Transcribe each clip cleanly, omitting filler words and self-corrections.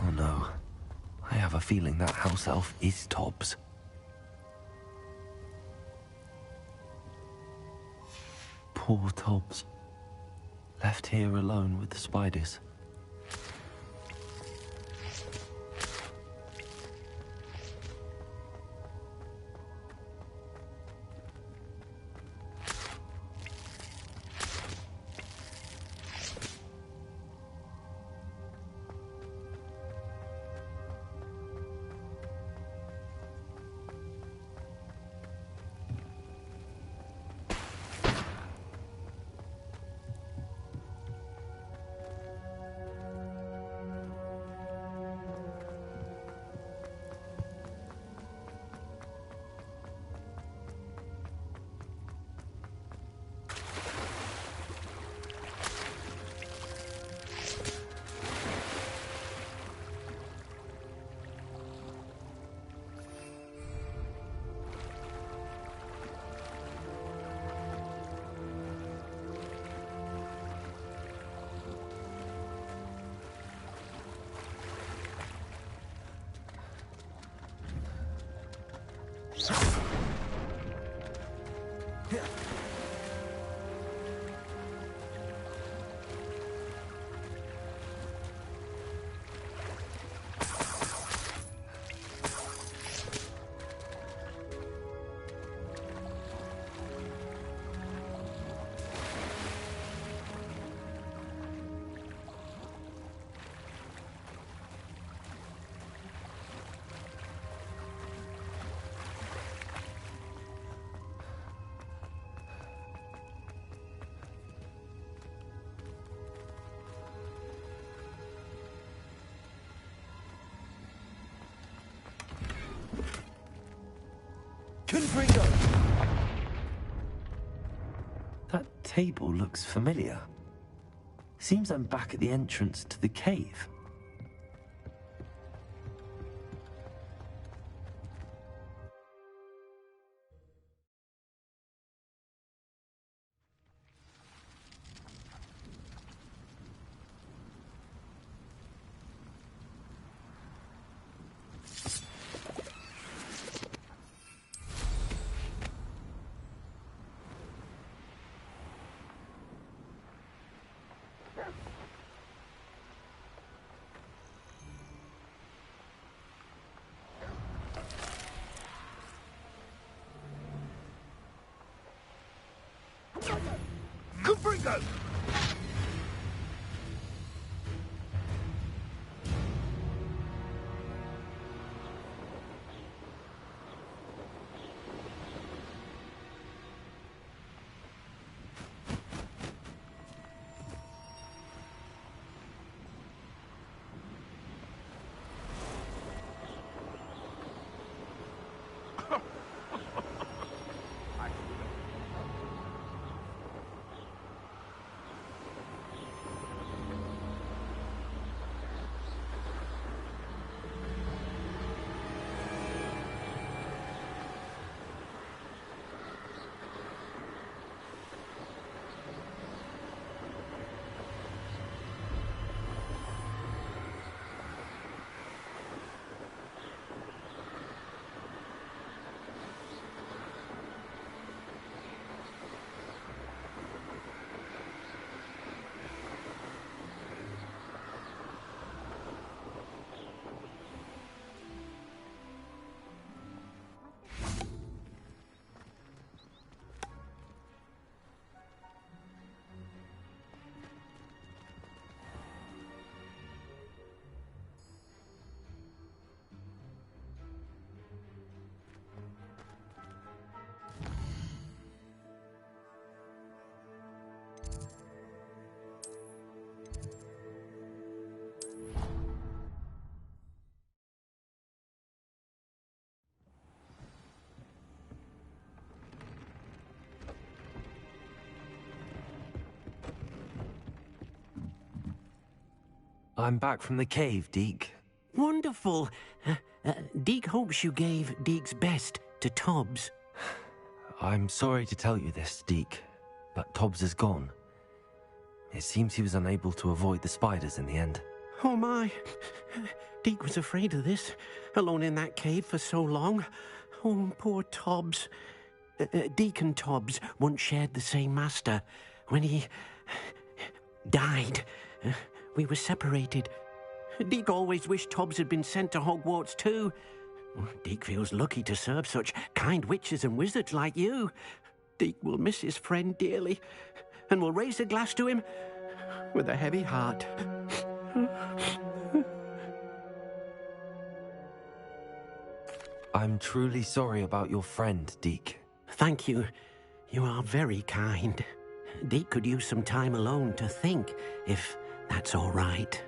Oh no. I have a feeling that house elf is Tobbs. Poor Tobbs. Left here alone with the spiders. That table looks familiar. Seems I'm back at the entrance to the cave. I'm back from the cave, Deke. Wonderful. Deke hopes you gave Deke's best to Tobbs. I'm sorry to tell you this, Deke, but Tobbs is gone. It seems he was unable to avoid the spiders in the end. Oh my. Deke was afraid of this, alone in that cave for so long. Oh, poor Tobbs. Deke and Tobbs once shared the same master. When he died, we were separated. Deke always wished Tobbs had been sent to Hogwarts too. Deke feels lucky to serve such kind witches and wizards like you. Deke will miss his friend dearly, and will raise a glass to him with a heavy heart. I'm truly sorry about your friend, Deke. Thank you. You are very kind. Deke could use some time alone to think, if that's all right.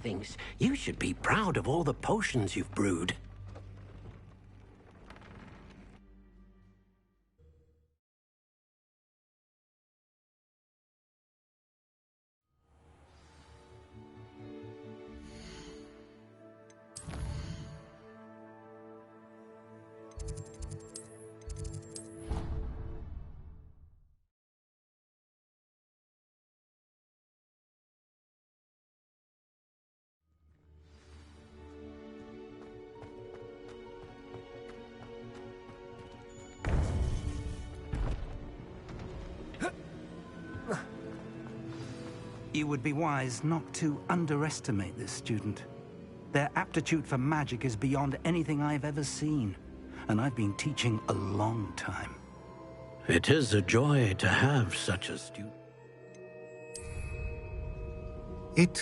Thinks you should be proud of all the potions you've brewed. You would be wise not to underestimate this student. Their aptitude for magic is beyond anything I've ever seen, and I've been teaching a long time. It is a joy to have such a student. It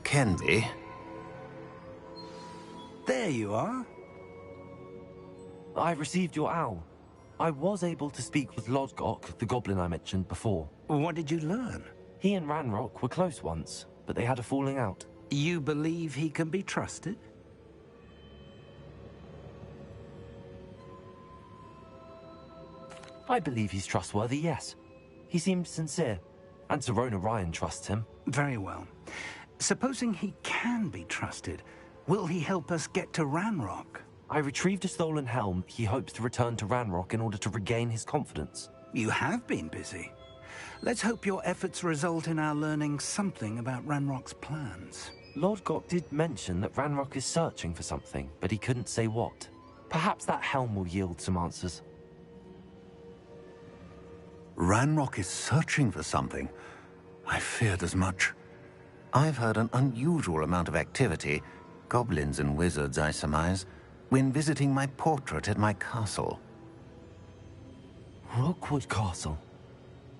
can be. There you are. I received your owl. I was able to speak with Lodgok, the goblin I mentioned before. What did you learn? He and Ranrock were close once, but they had a falling out. You believe he can be trusted? I believe he's trustworthy, yes. He seems sincere, and Serona Ryan trusts him. Very well. Supposing he can be trusted, will he help us get to Ranrock? I retrieved a stolen helm he hopes to return to Ranrock in order to regain his confidence. You have been busy. Let's hope your efforts result in our learning something about Ranrock's plans. Lodgok did mention that Ranrock is searching for something, but he couldn't say what. Perhaps that helm will yield some answers. Ranrock is searching for something. I feared as much. I've heard an unusual amount of activity, goblins and wizards, I surmise, when visiting my portrait at my castle. Rookwood Castle?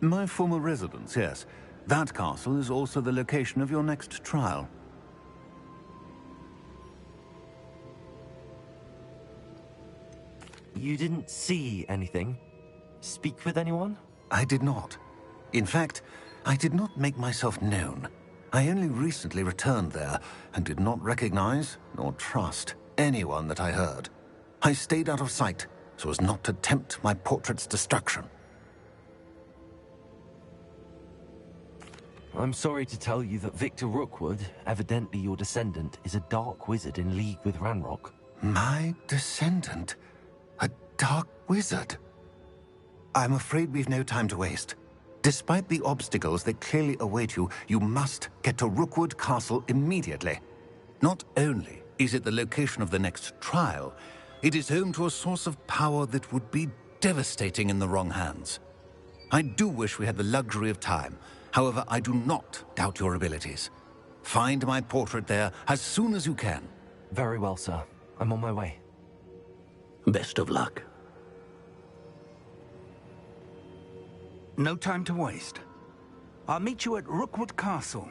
My former residence, yes. That castle is also the location of your next trial. You didn't see anything? Speak with anyone? I did not. In fact, I did not make myself known. I only recently returned there and did not recognize nor trust anyone that I heard. I stayed out of sight so as not to tempt my portrait's destruction. I'm sorry to tell you that Victor Rookwood, evidently your descendant, is a dark wizard in league with Ranrock. My descendant? A dark wizard? I'm afraid we've no time to waste. Despite the obstacles that clearly await you, you must get to Rookwood Castle immediately. Not only is it the location of the next trial, it is home to a source of power that would be devastating in the wrong hands. I do wish we had the luxury of time. However, I do not doubt your abilities. Find my portrait there as soon as you can. Very well, sir. I'm on my way. Best of luck. No time to waste. I'll meet you at Rookwood Castle.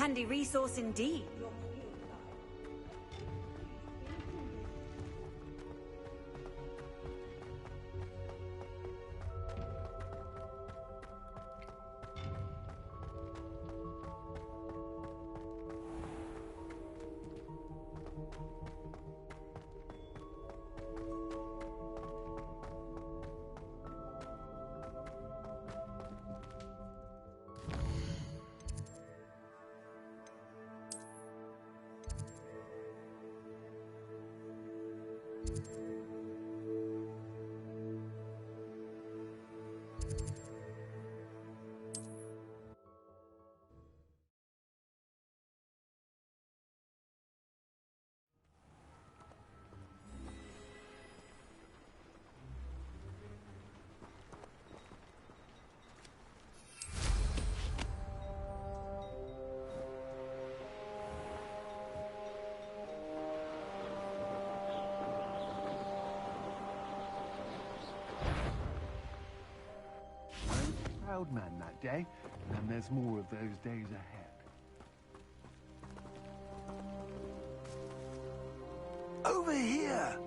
Handy resource indeed. proud man that day, and there's more of those days ahead. Over here!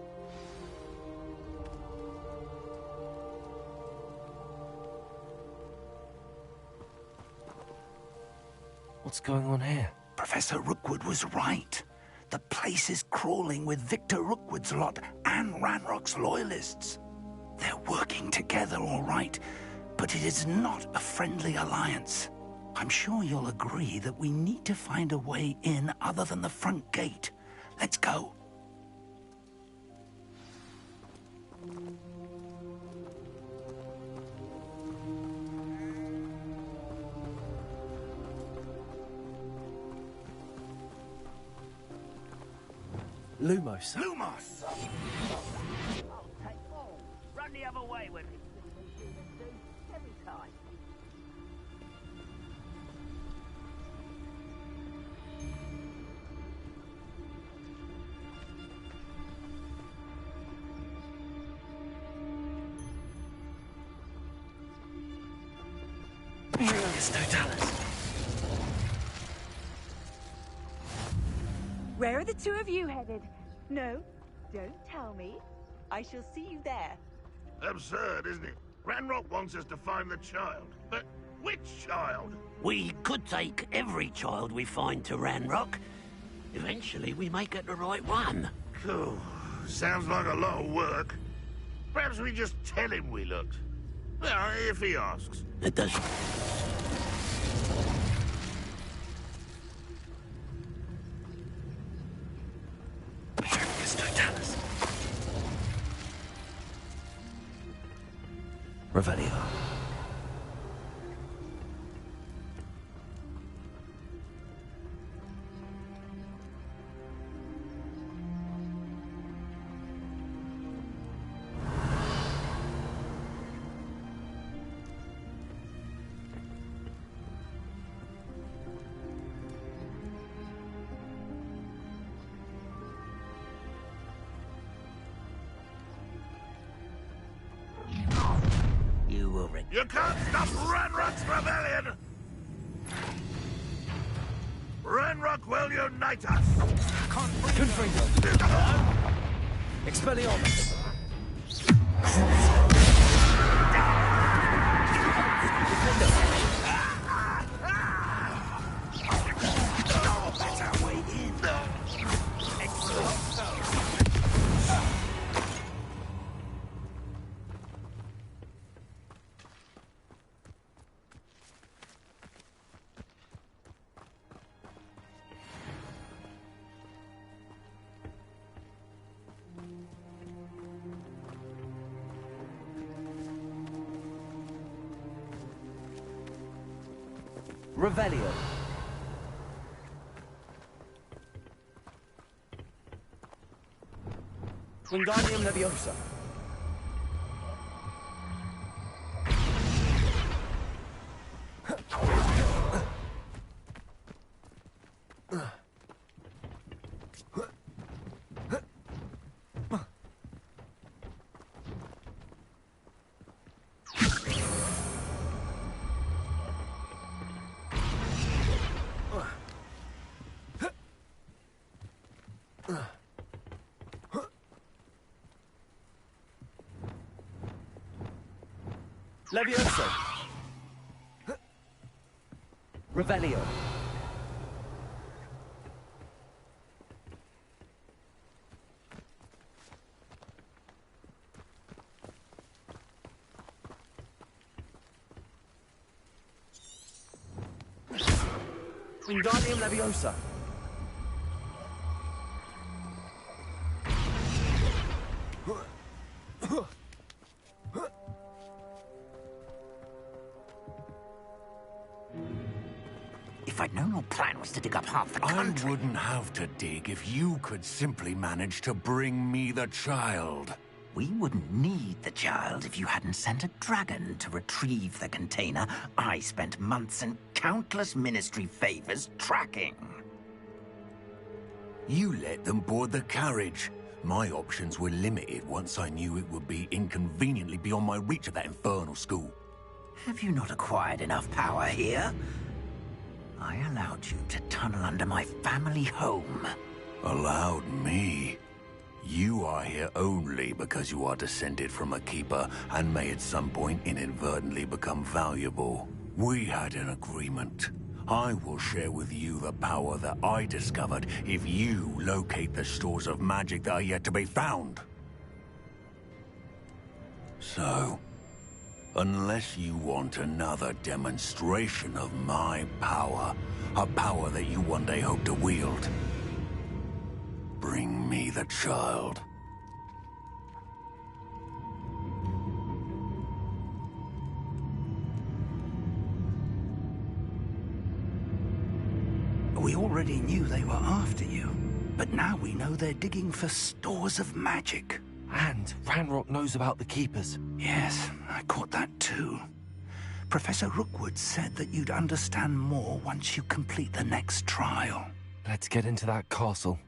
What's going on here? Professor Rookwood was right. The place is crawling with Victor Rookwood's lot and Ranrock's loyalists. They're working together, all right, but it is not a friendly alliance. I'm sure you'll agree that we need to find a way in other than the front gate. Let's go. Lumos. Lumos! Run the other way with me. Every time. Where are the two of you headed? No, don't tell me. I shall see you there. Absurd, isn't it? Ranrock wants us to find the child. But which child? We could take every child we find to Ranrock. Eventually, we may get the right one. Cool. Sounds like a lot of work. Perhaps we just tell him we looked. Well, if he asks. It does. Revelio. You can't stop Ranrock's rebellion! Ranrock will unite us! Confringo. Expelliarmus. That's our way in. Revelio. Wingardium Leviosa. Levioso. Revelio. Wingardium Leviosa. If I'd known your plan was to dig up half the country... I wouldn't have to dig if you could simply manage to bring me the child. We wouldn't need the child if you hadn't sent a dragon to retrieve the container I spent months and countless ministry favors tracking. You let them board the carriage. My options were limited once I knew it would be inconveniently beyond my reach of that infernal school. Have you not acquired enough power here? I allowed you to tunnel under my family home. Allowed me? You are here only because you are descended from a keeper and may at some point inadvertently become valuable. We had an agreement. I will share with you the power that I discovered if you locate the stores of magic that are yet to be found. So, unless you want another demonstration of my power, a power that you one day hope to wield, bring me the child. We already knew they were after you, but now we know they're digging for stores of magic. And Ranrock knows about the Keepers. Yes, I caught that too. Professor Rookwood said that you'd understand more once you complete the next trial. Let's get into that castle.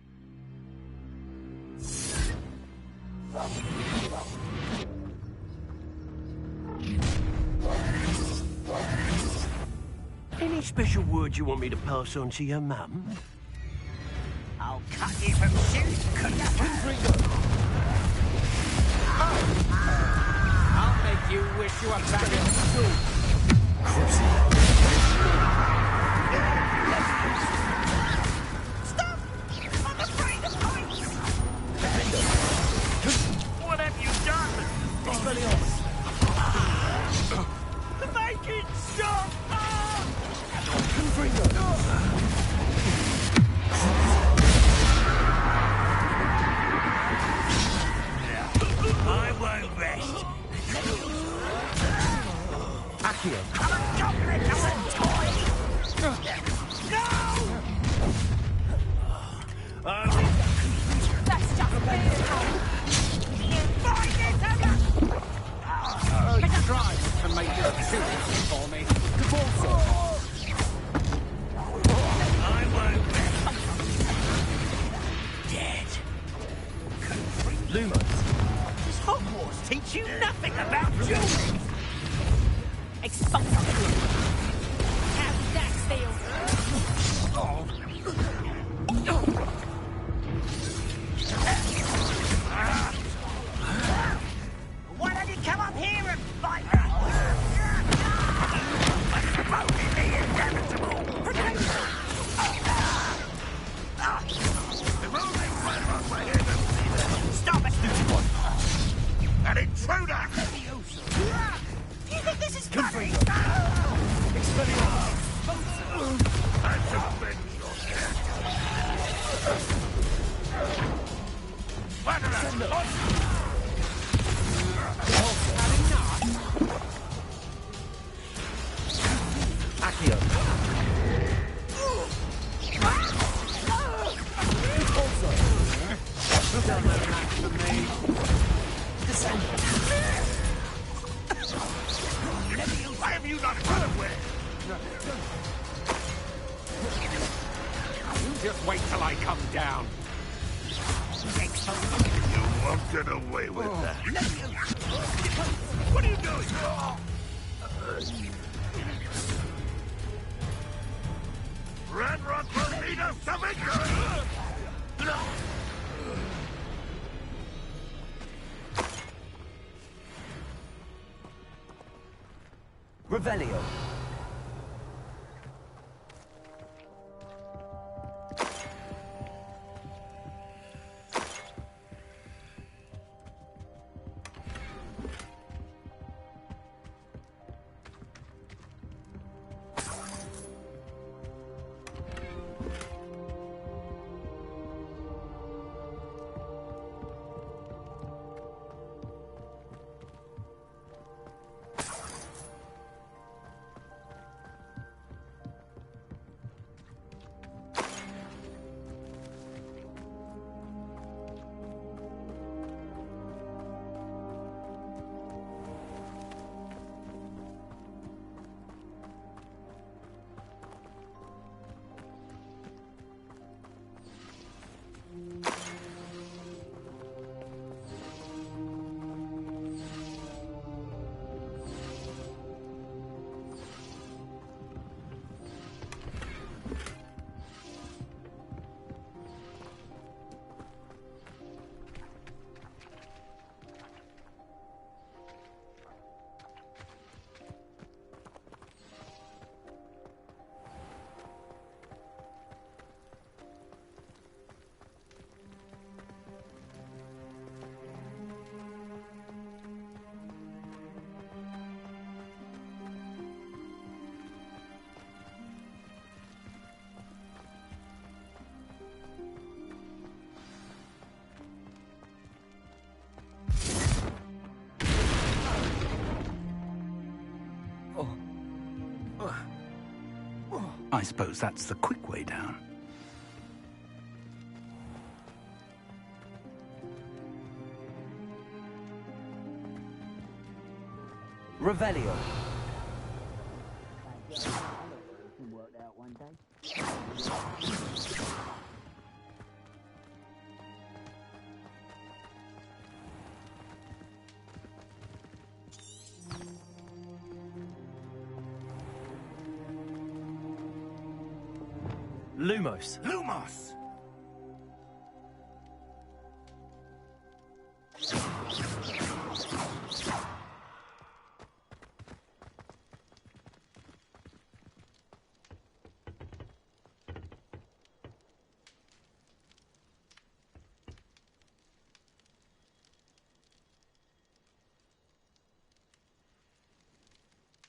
Any special word you want me to pass on to your mum? I'll cut you from shoes. I'll make you wish you were back in school. Stop! I'm afraid of heights! What have you done? Make it stop! I won't rest. Accio. I'm a goblin, not a toy! No! That's just find it! You tried to make this suit for me. I won't rest. Dead. Lumos. Does Hogwarts teach you nothing about dueling? Expulsion. How does that feel? Why don't you come up here and fight? Exploding the inevitable. Stop it! An intruder! Do you think this is funny? I suspend your death. Accio. Why have you not run away? You just wait till I come down. You won't get away with that. What are you doing? Ranrock will lead us to victory! Revelio. I suppose that's the quick way down. Revelio. Lumos. Lumos!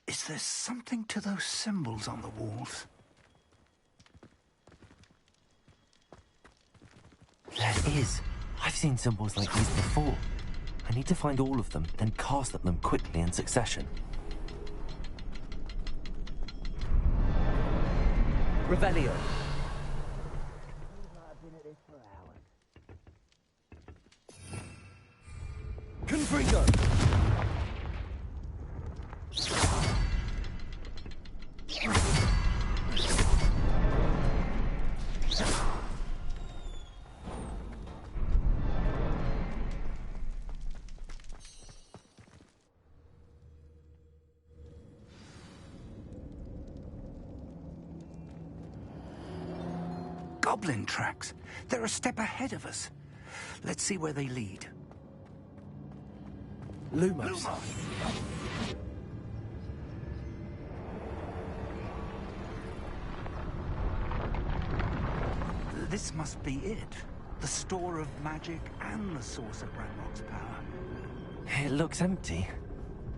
Is there something to those symbols on the walls? There is. I've seen symbols like these before. I need to find all of them, then cast at them quickly in succession. Revelio. Confringo. Goblin tracks. They're a step ahead of us. Let's see where they lead. Lumos. This must be it. The store of magic and the source of Ranrock's power. It looks empty.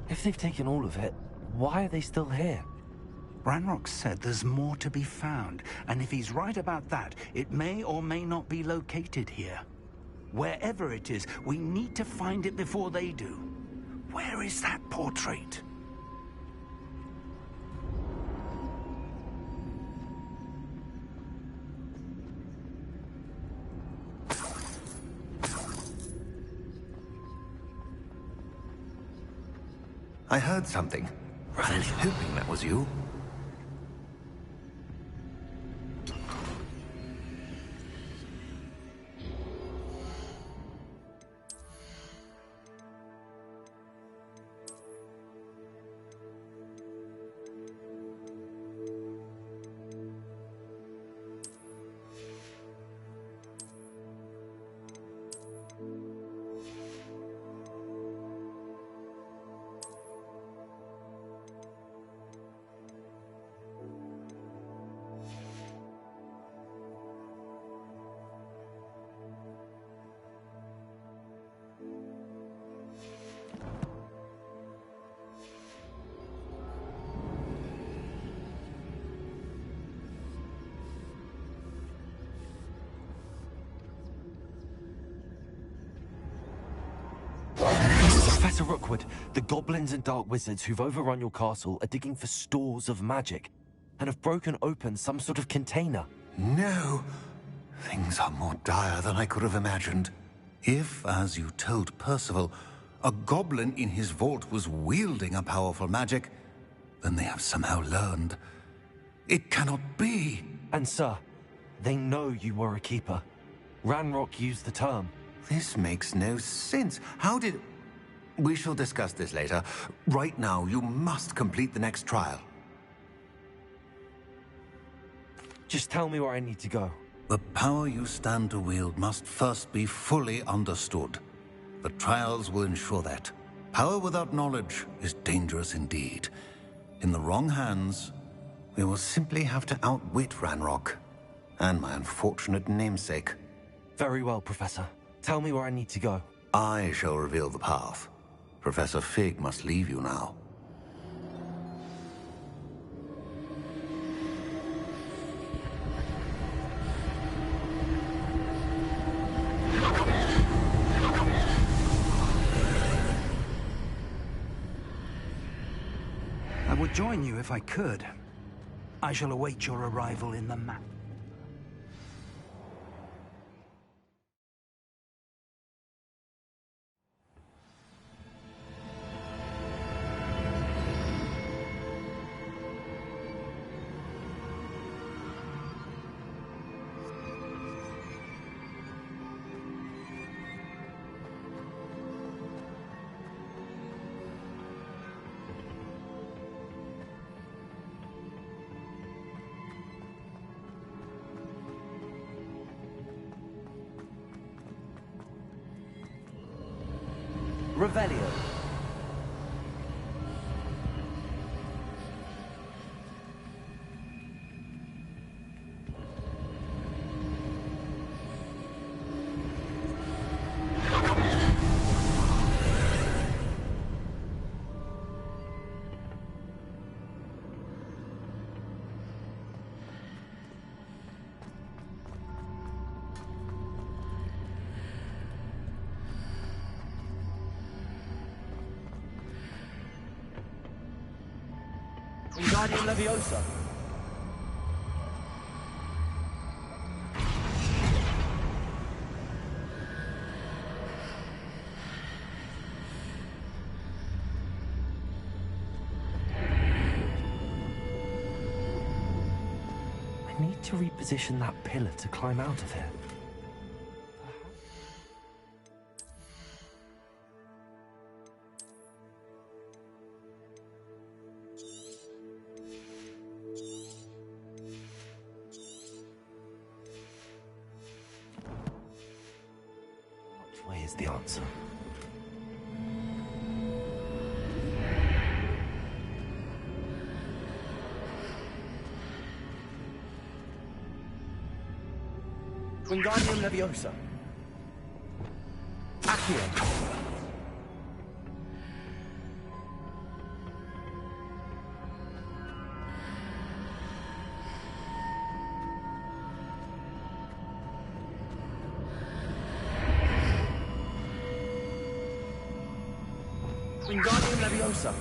If they've taken all of it, why are they still here? Ranrock said there's more to be found, and if he's right about that, it may or may not be located here. Wherever it is, we need to find it before they do. Where is that portrait? I heard something. I was hoping that was you. Professor Rookwood, the goblins and dark wizards who've overrun your castle are digging for stores of magic and have broken open some sort of container. No. Things are more dire than I could have imagined. If, as you told Percival, a goblin in his vault was wielding a powerful magic, then they have somehow learned. It cannot be. And sir, they know you were a keeper. Ranrock used the term. This makes no sense. How did... We shall discuss this later. Right now, you must complete the next trial. Just tell me where I need to go. The power you stand to wield must first be fully understood. The trials will ensure that. Power without knowledge is dangerous indeed. In the wrong hands, we will simply have to outwit Ranrock and my unfortunate namesake. Very well, Professor. Tell me where I need to go. I shall reveal the path. Professor Fig must leave you now. I would join you if I could. I shall await your arrival in the map. Revelio. Wingardium Leviosa. I need to reposition that pillar to climb out of here. Which way is the answer? Wingardium Leviosa. Accio. Wingardium Leviosa.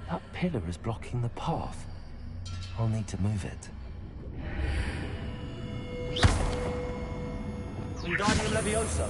That pillar is blocking the path. I'll need to move it. Wingardium Leviosa.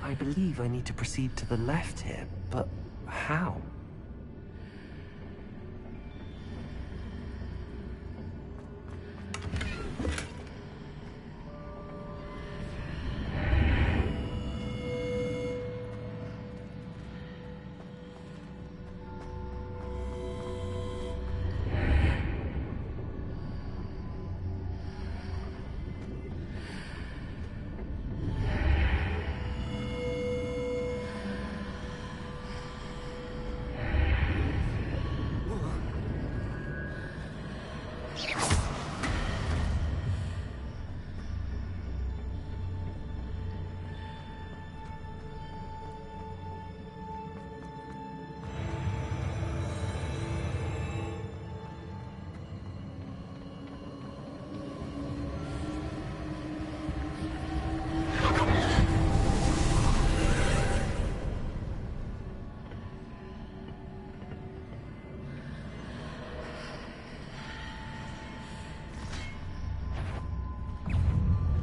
I believe I need to proceed to the left here, but how?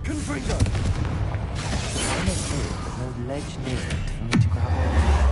Confringo! No ledge near it for me to grab on.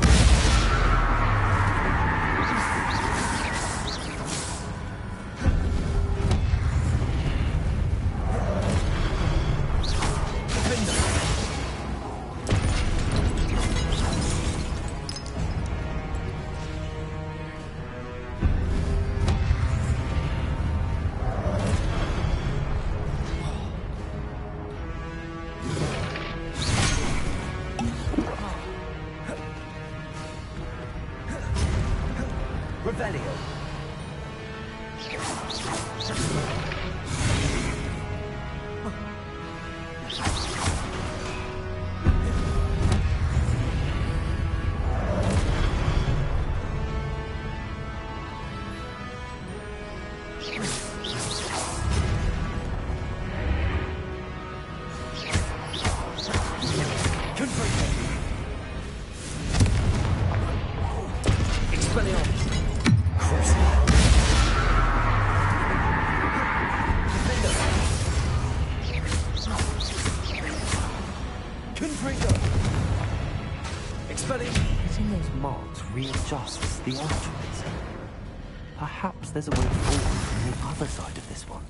Readjusts the archways. Perhaps there's a way forward from the other side of this one.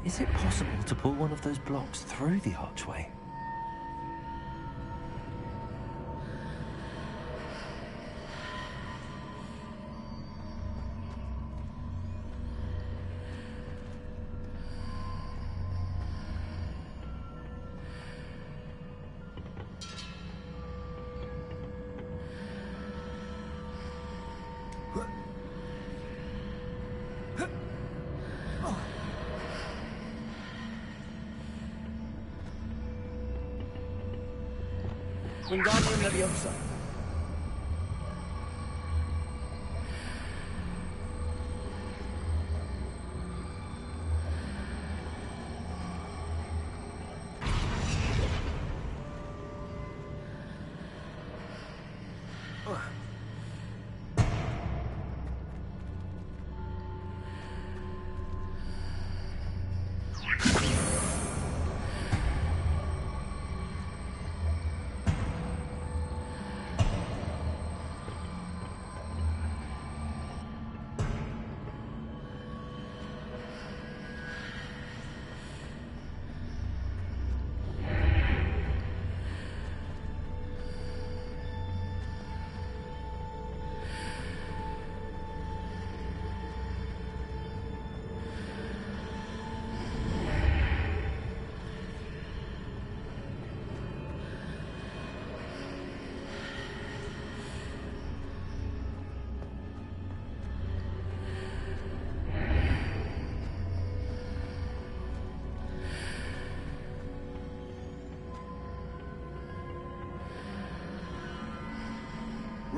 Is it possible to pull one of those blocks through the archway? Wingardium Leviosa.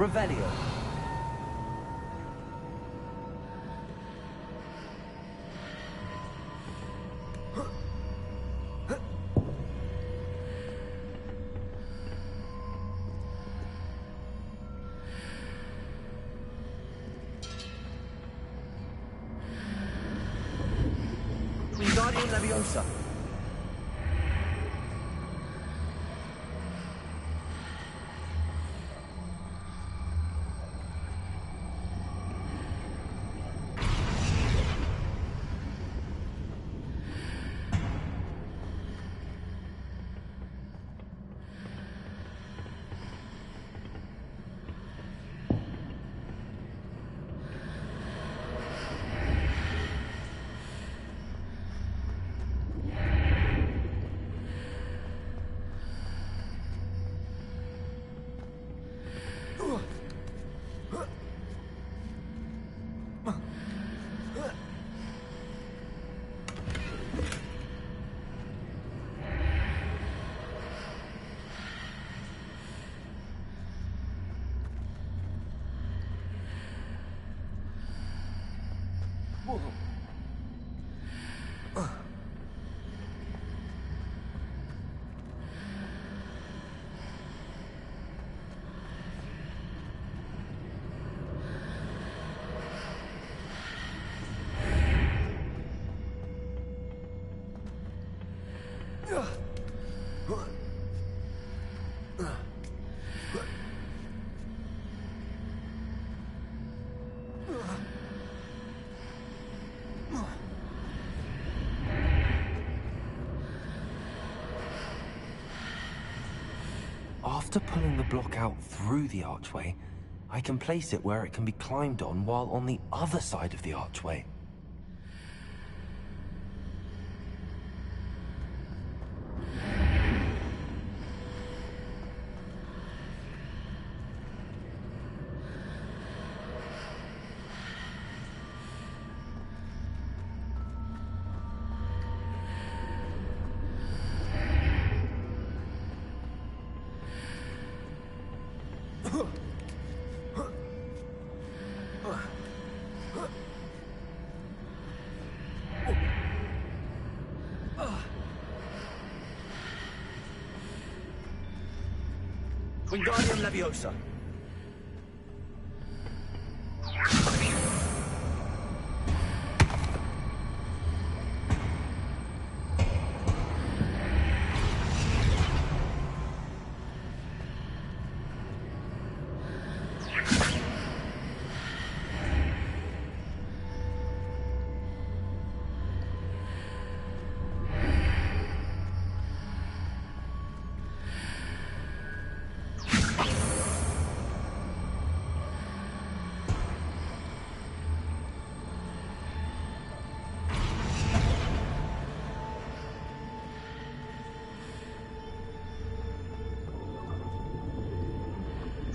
Revelio. Wingardium Leviosa. After pulling the block out through the archway, I can place it where it can be climbed on while on the other side of the archway. Wingardium Leviosa.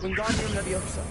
Wingardium Leviosa.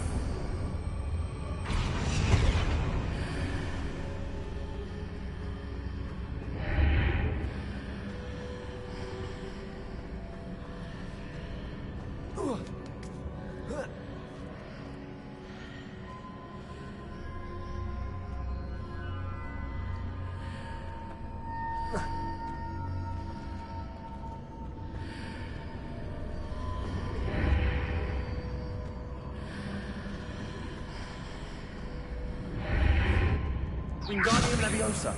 Wingardium Leviosa.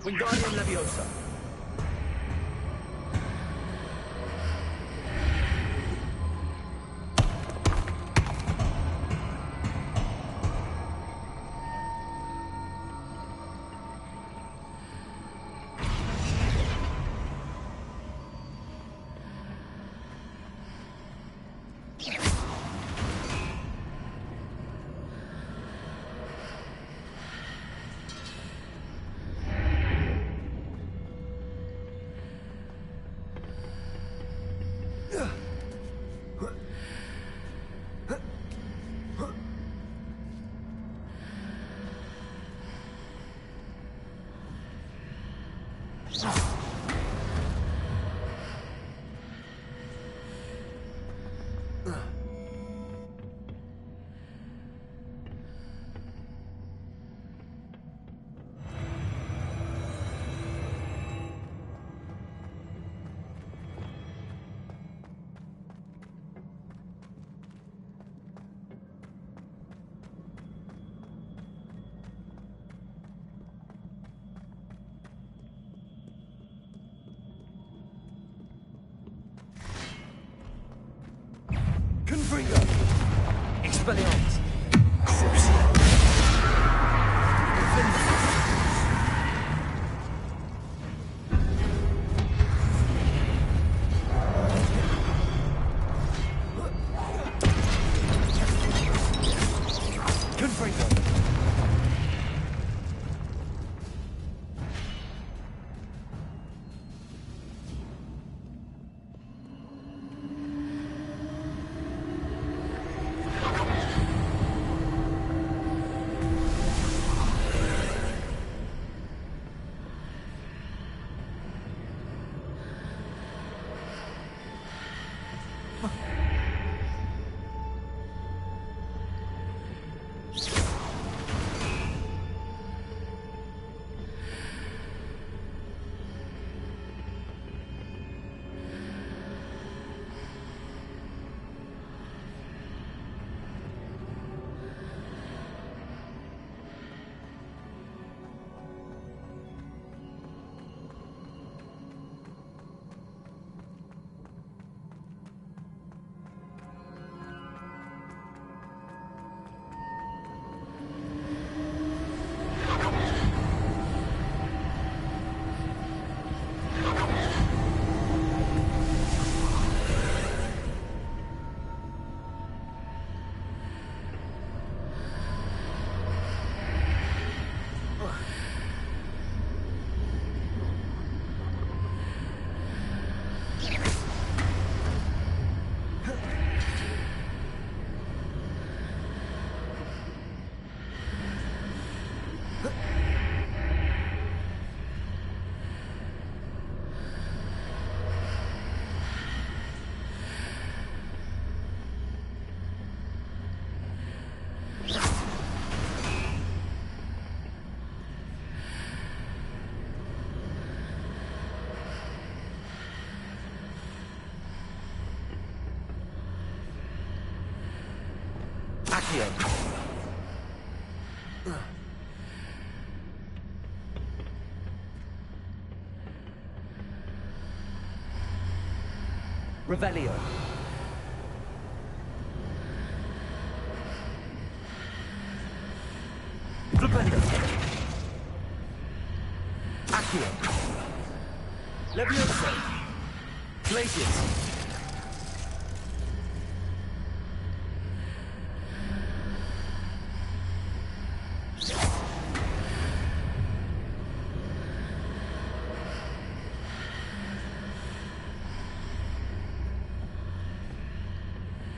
Wingardium Leviosa. Confringo! Expelliarmus! Crucio! Confringo! Accio. Revelio. Revelio. Accio. Leviosa. Glacius.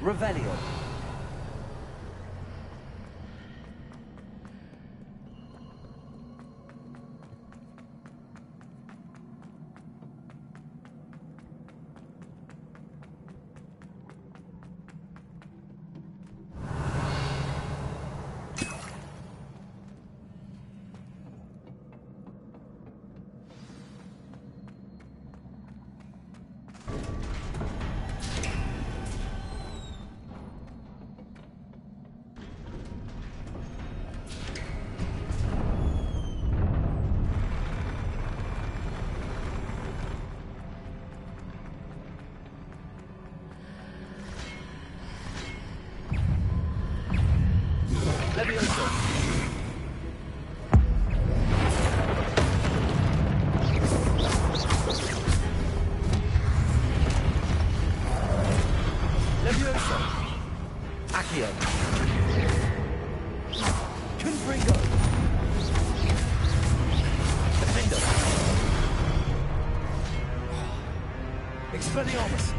Revelio. Leviosa. Leviosa. Accio. Confringo. Defender. Expelliarmus.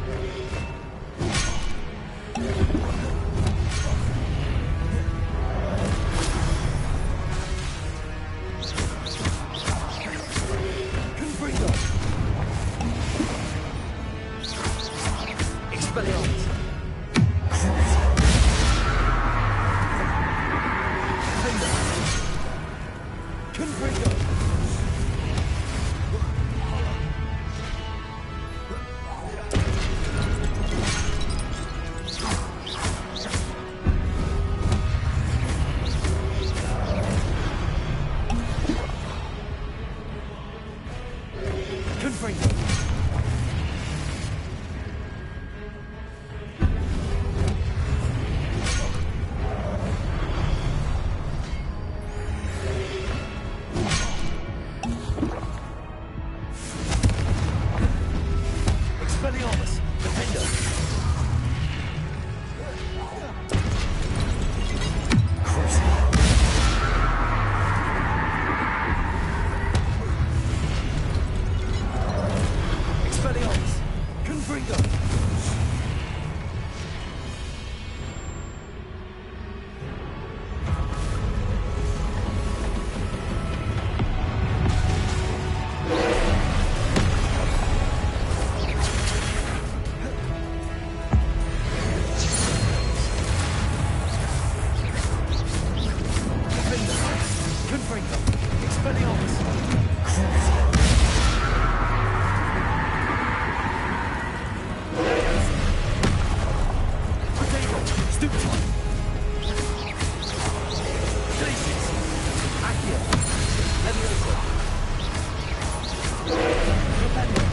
Confringo. Expelliarmus. Confringo. Confringo. Expelliarmus. Defender. Expelliarmus. Confringo. Defender. Confringo. Expelliarmus. Potato. Stupefy. Glacius. Accio. Leviosa. Defender.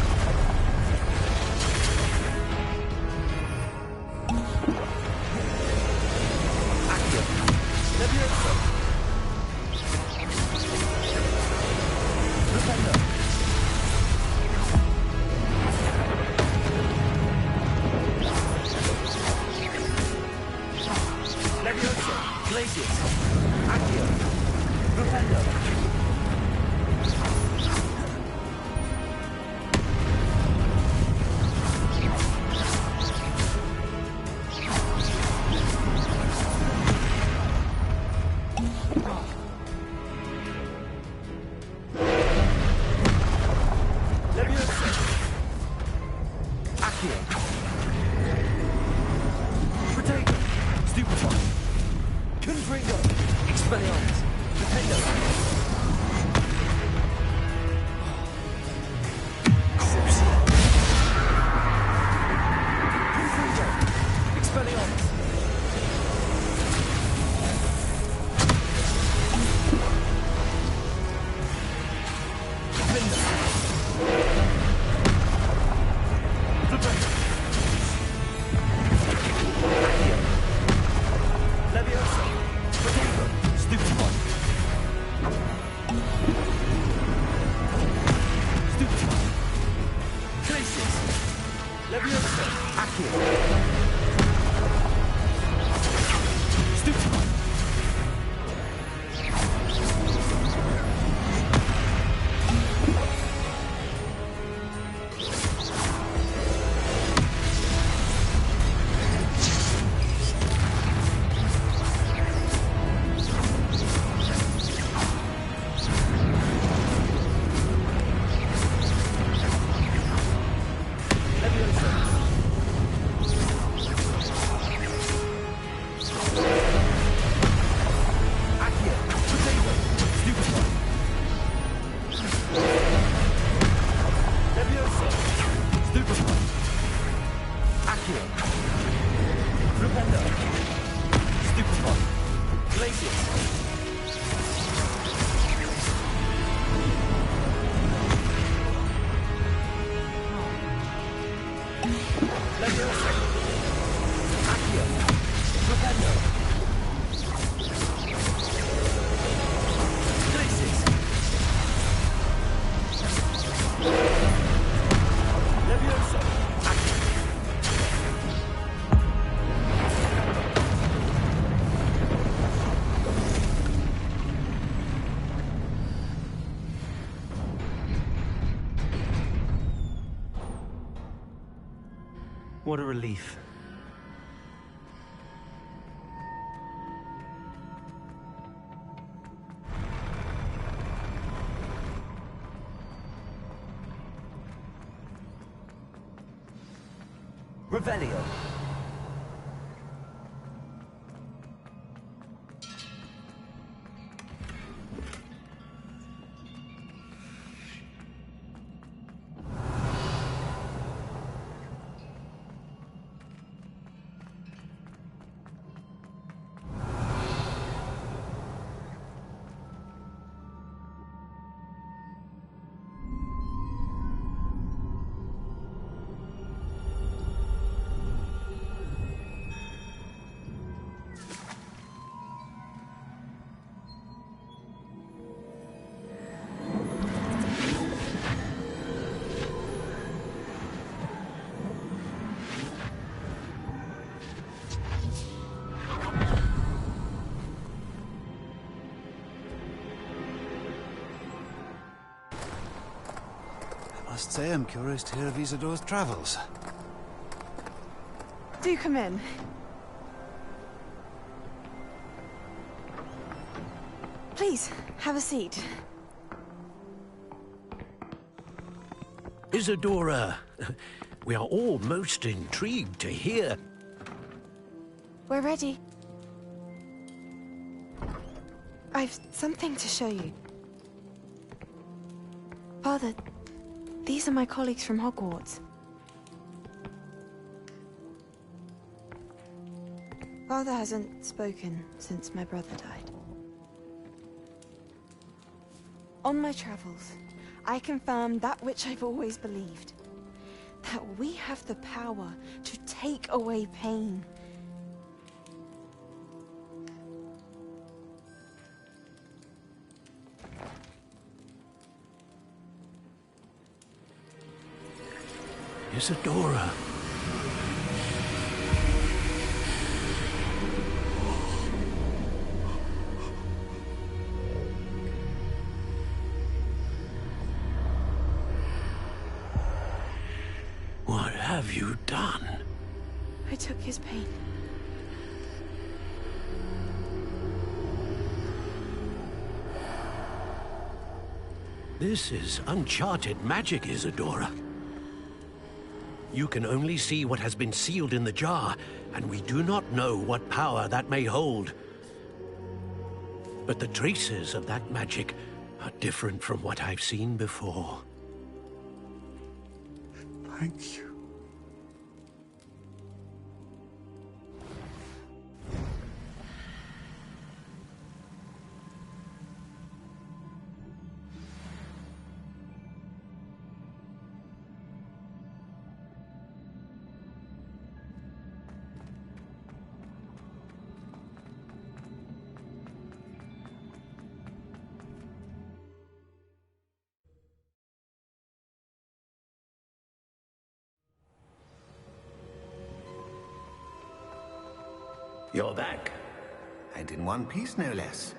Accio. Leviosa. Defender. Leviosa. Glacius. Accio. Defender. Leviosa. Accio. Potato. Stupefy. Confringo. Expelliarmus. Defender. Confringo. Expelliarmus. Defender. Defender. Accio. Leviosa. Potato. Stupefy. Stupefy. Glacius. Leviosa. Accio. Stupefy. Leviosa. Accio. Potato. Stupefy. Leviosa. Stupefy. Accio. Defender. Stupefy. Glacius. Leviosa. Accio. Defender. What a relief. Revelio. I must say I'm curious to hear of Isadore's travels. Do come in. Please, have a seat. Isadora, we are all most intrigued to hear. We're ready. I've something to show you. Father, these are my colleagues from Hogwarts. Father hasn't spoken since my brother died. On my travels, I confirmed that which I've always believed. That we have the power to take away pain. Isadora. What have you done? I took his pain. This is uncharted magic, Isadora. You can only see what has been sealed in the jar, and we do not know what power that may hold. But the traces of that magic are different from what I've seen before. Thank you. You're back. And in one piece, no less.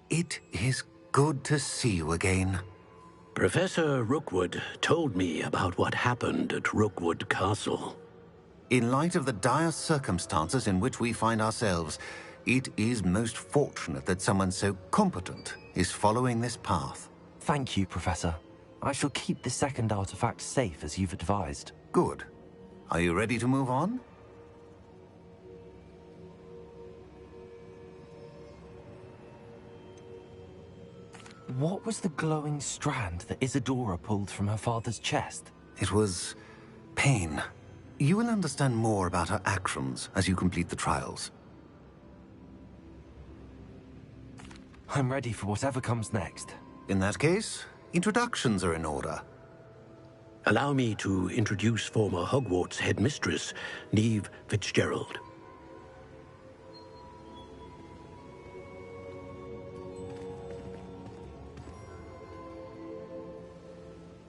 It is good to see you again. Professor Rookwood told me about what happened at Rookwood Castle. In light of the dire circumstances in which we find ourselves, it is most fortunate that someone so competent is following this path. Thank you, Professor. I shall keep the second artifact safe as you've advised. Good. Are you ready to move on? What was the glowing strand that Isadora pulled from her father's chest? It was pain. You will understand more about her actions as you complete the trials. I'm ready for whatever comes next. In that case, introductions are in order. Allow me to introduce former Hogwarts headmistress, Neve Fitzgerald.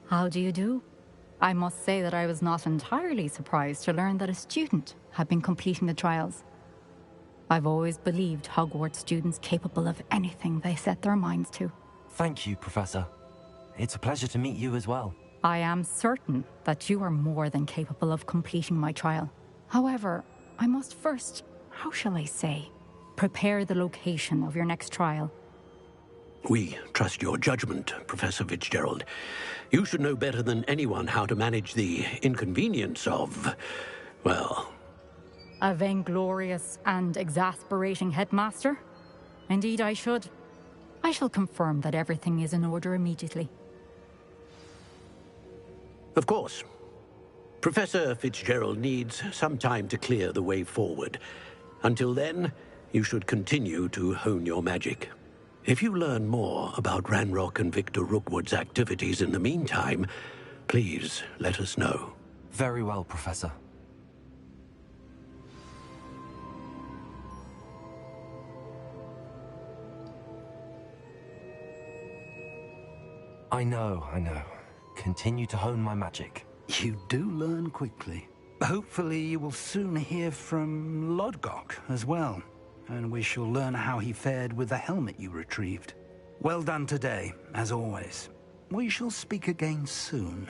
How do you do? I must say that I was not entirely surprised to learn that a student had been completing the trials. I've always believed Hogwarts students capable of anything they set their minds to. Thank you, Professor. It's a pleasure to meet you as well. I am certain that you are more than capable of completing my trial. However, I must first, how shall I say, prepare the location of your next trial. We trust your judgment, Professor Fitzgerald. You should know better than anyone how to manage the inconvenience of, well... A vainglorious and exasperating headmaster? Indeed I should. I shall confirm that everything is in order immediately. Of course. Professor Fitzgerald needs some time to clear the way forward. Until then, you should continue to hone your magic. If you learn more about Ranrock and Victor Rookwood's activities in the meantime, please let us know. Very well, Professor. I know. Continue to hone my magic. You do learn quickly. Hopefully you will soon hear from Lodgok as well, and we shall learn how he fared with the helmet you retrieved. Well done today, as always. We shall speak again soon.